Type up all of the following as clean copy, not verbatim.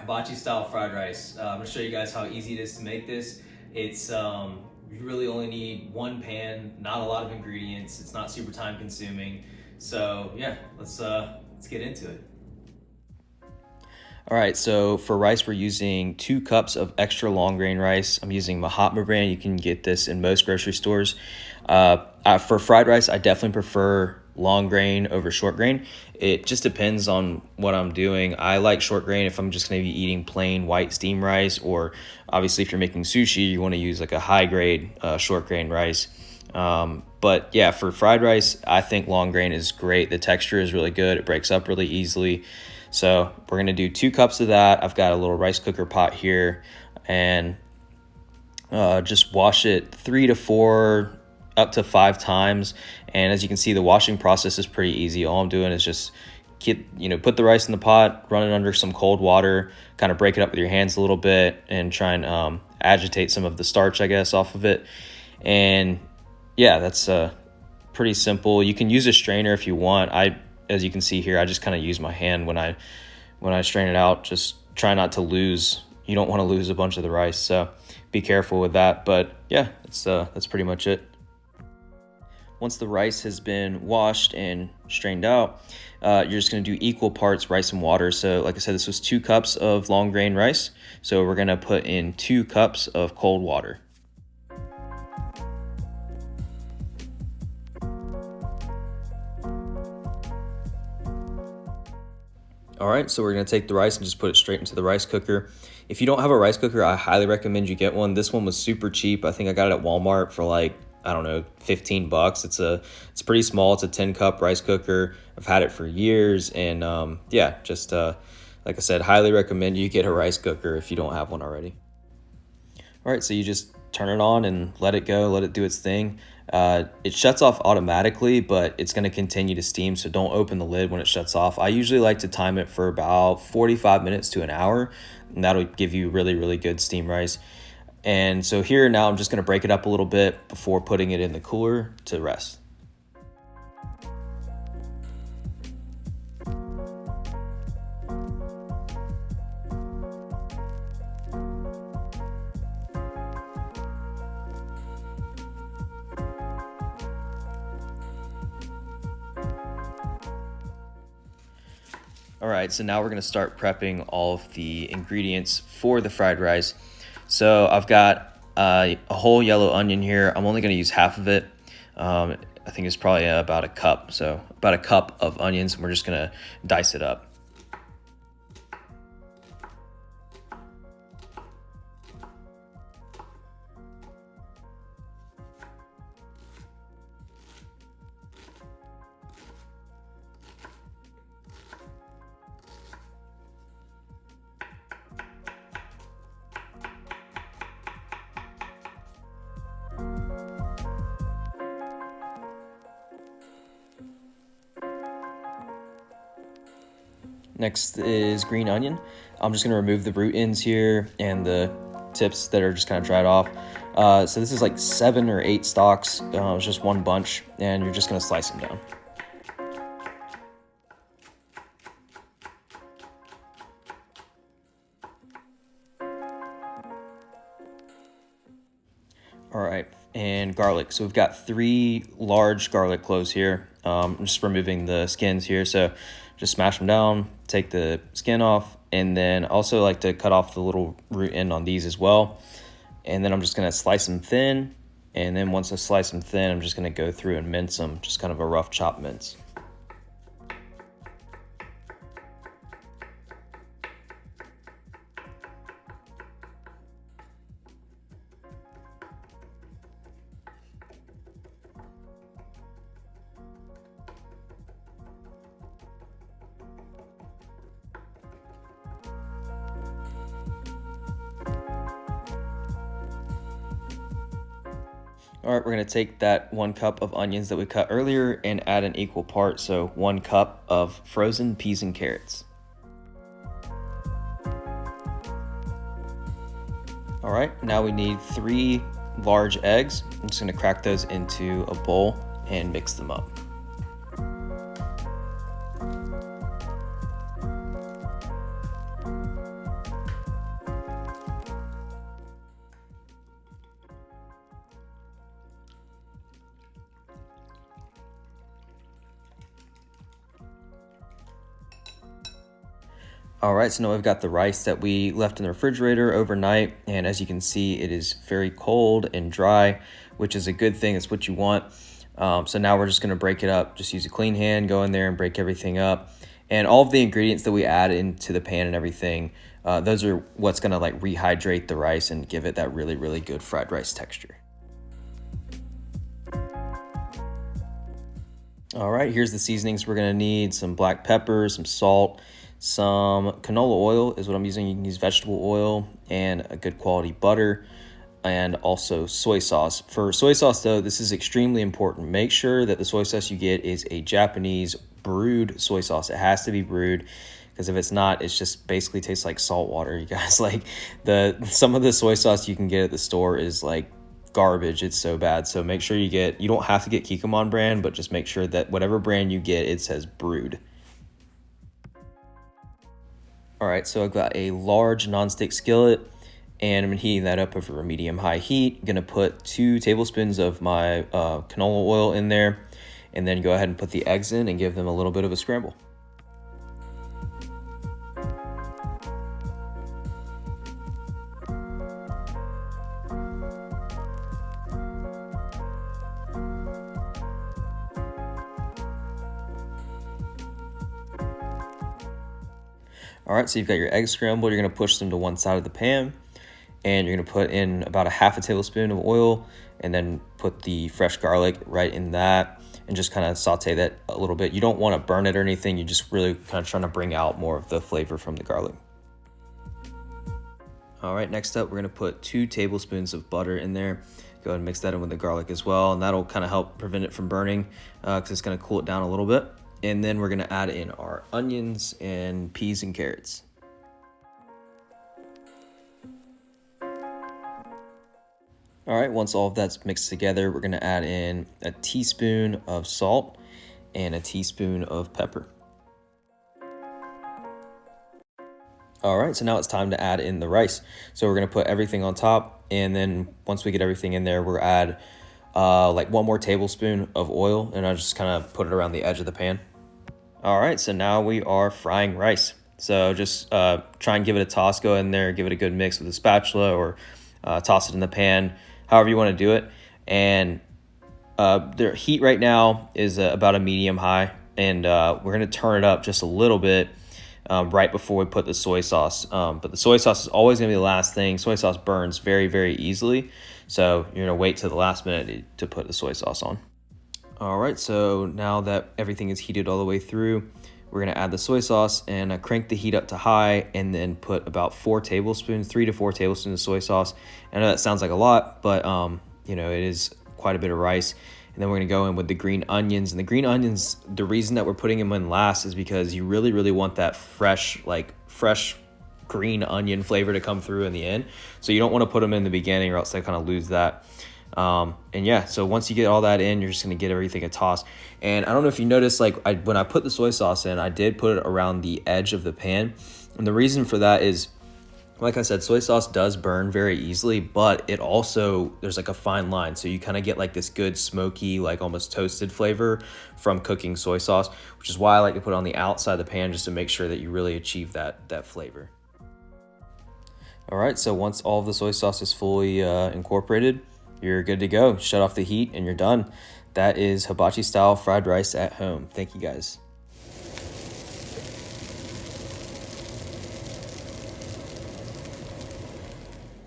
hibachi style fried rice. I'm gonna show you guys how easy it is to make this. It's you really only need one pan, not a lot of ingredients. It's not super time consuming. So yeah, let's get into it. All right, so for rice, we're using 2 cups of extra long grain rice. I'm using Mahatma brand. You can get this in most grocery stores. For fried rice, I definitely prefer long grain over short grain. It just depends on what I'm doing. I like short grain if I'm just going to be eating plain white steamed rice, or obviously if you're making sushi, you want to use like a high grade short grain rice. But yeah, for fried rice, I think long grain is great. The texture is really good. It breaks up really easily. So we're gonna do 2 cups of that. I've got a little rice cooker pot here, and just wash it 3 to 4 up to 5 times. And as you can see, the washing process is pretty easy. All I'm doing is just put the rice in the pot, run it under some cold water, kind of break it up with your hands a little bit, and try and agitate some of the starch, I guess, off of it. And yeah, that's pretty simple. You can use a strainer if you want. As you can see here, I just kind of use my hand when I strain it out. Just try not to lose. You don't want to lose a bunch of the rice, so be careful with that. But yeah, that's pretty much it. Once the rice has been washed and strained out, you're just going to do equal parts rice and water. So like I said, this was 2 cups of long grain rice. So we're going to put in 2 cups of cold water. All right, so we're gonna take the rice and just put it straight into the rice cooker. If you don't have a rice cooker, I highly recommend you get one. This one was super cheap. I think I got it at Walmart for like, I don't know, 15 bucks. It's pretty small. It's a 10-cup rice cooker. I've had it for years, and yeah, just like I said, highly recommend you get a rice cooker if you don't have one already. All right, so you just turn it on and let it go, let it do its thing. It shuts off automatically, but it's going to continue to steam, so don't open the lid when it shuts off. I usually like to time it for about 45 minutes to an hour, and that'll give you really, really good steam rice. And so here now I'm just going to break it up a little bit before putting it in the cooler to rest. All right, so now we're gonna start prepping all of the ingredients for the fried rice. So I've got a whole yellow onion here. I'm only gonna use half of it. I think it's probably about a cup. So about a cup of onions, and we're just gonna dice it up. Next is green onion. I'm just gonna remove the root ends here and the tips that are just kind of dried off. So this is like 7 or 8 stalks. It's just one bunch, and you're just gonna slice them down. All right, and garlic. So we've got 3 large garlic cloves here. I'm just removing the skins here. So just smash them down, take the skin off, and then also like to cut off the little root end on these as well. And then I'm just gonna slice them thin. And then once I slice them thin, I'm just gonna go through and mince them, just kind of a rough chop mince. All right, we're gonna take that 1 cup of onions that we cut earlier and add an equal part, so 1 cup of frozen peas and carrots. All right, now we need 3 large eggs. I'm just gonna crack those into a bowl and mix them up. All right, so now I've got the rice that we left in the refrigerator overnight, and as you can see, it is very cold and dry, which is a good thing. It's what you want. So now we're just gonna break it up. Just use a clean hand, go in there and break everything up. And all of the ingredients that we add into the pan and everything, those are what's gonna like rehydrate the rice and give it that really, really good fried rice texture. All right, here's the seasonings we're gonna need: some black pepper, some salt, some canola oil is what I'm using. You can use vegetable oil, and a good quality butter, and also soy sauce. For soy sauce though, this is extremely important. Make sure that the soy sauce you get is a Japanese brewed soy sauce. It has to be brewed, because if it's not, it's just basically tastes like salt water, you guys. Like some of the soy sauce you can get at the store is like garbage. It's so bad. So make sure you don't have to get Kikkoman brand, but just make sure that whatever brand you get, it says brewed. All right, so I've got a large nonstick skillet, and I'm heating that up over a medium-high heat. I'm gonna put 2 tablespoons of my canola oil in there, and then go ahead and put the eggs in and give them a little bit of a scramble. All right, so you've got your eggs scrambled. You're gonna push them to one side of the pan, and you're gonna put in about a half a tablespoon of oil, and then put the fresh garlic right in that, and just kind of saute that a little bit. You don't want to burn it or anything. You just really kind of trying to bring out more of the flavor from the garlic. All right, next up, we're gonna put 2 tablespoons of butter in there. Go ahead and mix that in with the garlic as well, and that'll kind of help prevent it from burning, because it's gonna cool it down a little bit. And then we're gonna add in our onions and peas and carrots. All right, once all of that's mixed together, we're gonna add in a teaspoon of salt and a teaspoon of pepper. All right, so now it's time to add in the rice. So we're gonna put everything on top, and then once we get everything in there, we'll add like 1 more tablespoon of oil, and I'll just kind of put it around the edge of the pan. All right, so now we are frying rice. So just try and give it a toss, go in there, give it a good mix with a spatula, or toss it in the pan, however you want to do it. And the heat right now is about a medium high, and we're gonna turn it up just a little bit right before we put the soy sauce. But the soy sauce is always gonna be the last thing. Soy sauce burns very, very easily. So you're gonna wait till the last minute to put the soy sauce on. All right, so now that everything is heated all the way through, we're gonna add the soy sauce and crank the heat up to high, and then put about 3 to 4 tablespoons of soy sauce. I know that sounds like a lot, but you know, it is quite a bit of rice. And then we're gonna go in with the green onions. And the green onions, the reason that we're putting them in last is because you really, really want that fresh green onion flavor to come through in the end. So you don't wanna put them in the beginning, or else they kind of lose that. And yeah, so once you get all that in, you're just gonna get everything a toss. And I don't know if you noticed, like when I put the soy sauce in, I did put it around the edge of the pan. And the reason for that is, like I said, soy sauce does burn very easily, but it also, there's like a fine line. So you kind of get like this good smoky, like almost toasted flavor from cooking soy sauce, which is why I like to put it on the outside of the pan, just to make sure that you really achieve that flavor. All right, so once all of the soy sauce is fully incorporated, you're good to go. Shut off the heat and you're done. That is hibachi style fried rice at home. Thank you guys.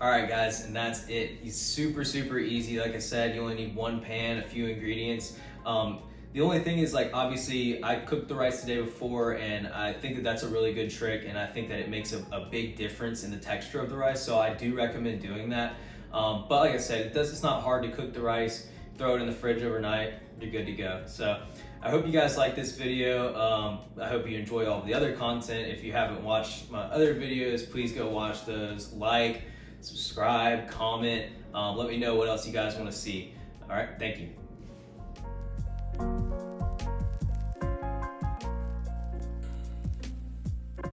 All right, guys, and that's it. It's super, super easy. Like I said, you only need 1 pan, a few ingredients. The only thing is, like, obviously I cooked the rice the day before, and I think that that's a really good trick, and I think that it makes a big difference in the texture of the rice, so I do recommend doing that. But like I said, it's not hard to cook the rice, throw it in the fridge overnight, you're good to go. So I hope you guys like this video. I hope you enjoy all the other content. If you haven't watched my other videos, please go watch those. Like, subscribe, comment, let me know what else you guys want to see. All right, thank you.